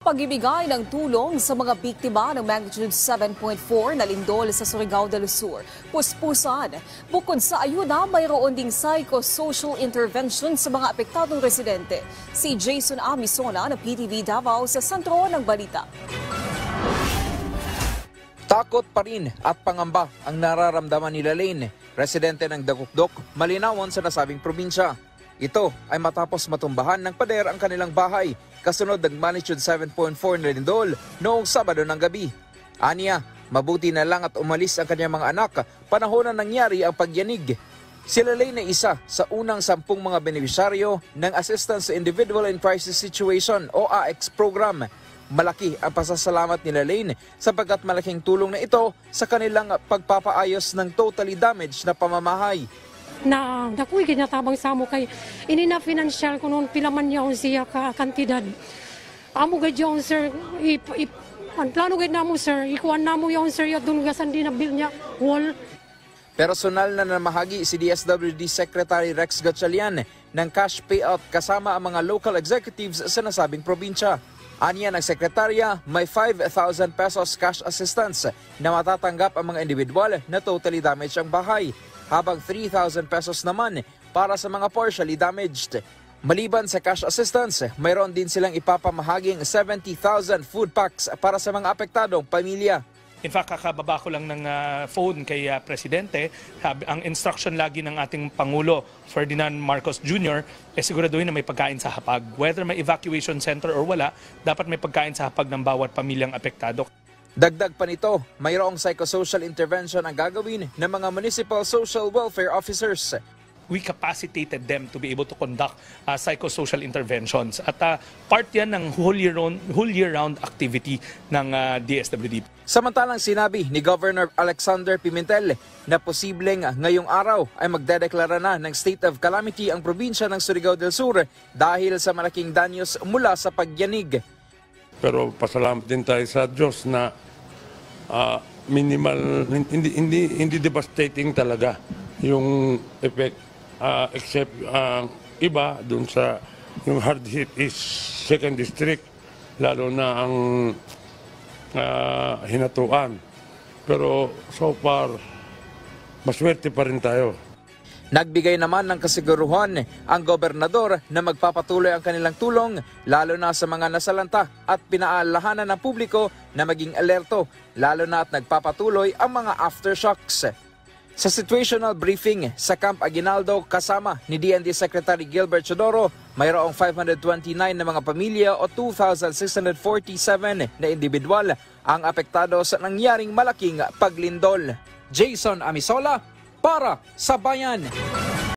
Pagbibigay ng tulong sa mga biktima ng magnitude 7.4 na lindol sa Surigao del Sur. Puspusan. Bukod sa ayuda, mayroon ding psychosocial intervention sa mga apektadong residente. Si Jason Amisona ng PTV Davao sa sentro ng balita. Takot pa rin at pangamba ang nararamdaman ni Lane, residente ng Dagukdok, Malinawon sa nasabing probinsya. Ito ay matapos matumbahan ng pader ang kanilang bahay kasunod ng magnitude 7.4 na lindol noong Sabado ng gabi. Aniya, mabuti na lang at umalis ang kanyang mga anak panahon na nangyari ang pagyanig. Si Lane ay isa sa unang 10 mga benepisyaryo ng Assistance to Individual in Crisis Situation o AX program. Malaki ang pasasalamat ni Lane sapagkat malaking tulong na ito sa kanilang pagpapaayos ng totally damaged na pamamahay. Na dakuy ginatabang sa mo kay inina financial ko noon pilaman niya siya ka kantidad. Amo gid yung sir ang plano gid namo sir ikuan namo yung sir yo dun gasan din na bill niya wall. Personal na namahagi si DSWD Secretary Rex Gatchalian ng cash payout kasama ang mga local executives sa nasabing probinsya. Aniya ng sekretarya, may 5,000 pesos cash assistance na matatanggap ang mga individual na totally damaged ang bahay, habang 3,000 pesos naman para sa mga partially damaged. Maliban sa cash assistance, mayroon din silang ipapamahaging 70,000 food packs para sa mga apektadong pamilya. In fact, kakababa ko lang ng phone kay Presidente. Ang instruction lagi ng ating Pangulo, Ferdinand Marcos Jr., siguraduhin na may pagkain sa hapag. Whether may evacuation center or wala, dapat may pagkain sa hapag ng bawat pamilyang apektado. Dagdag pa nito, mayroong psychosocial intervention ang gagawin ng mga municipal social welfare officers. We capacitated them to be able to conduct psychosocial interventions. At part yan ng whole year-round activity ng DSWD. Samantalang sinabi ni Governor Alexander Pimentel na posibleng ngayong araw ay magdedeklara na ng state of calamity ang probinsya ng Surigao del Sur dahil sa malaking danyos mula sa pagyanig. Pero pasalamat din tayo sa Diyos na minimal, hindi devastating talaga yung effect. Except iba dun sa yung hard hit is 2nd District, lalo na ang hinatuan. Pero so far, maswerte pa rin tayo. Nagbigay naman ng kasiguruhan ang gobernador na magpapatuloy ang kanilang tulong lalo na sa mga nasalanta at pinaalahanan ng publiko na maging alerto lalo na at nagpapatuloy ang mga aftershocks. Sa situational briefing sa Camp Aguinaldo kasama ni DND Secretary Gilbert Chodoro, mayroong 529 na mga pamilya o 2,647 na individual ang apektado sa nangyaring malaking paglindol. Jason Amisola para sa Bayan.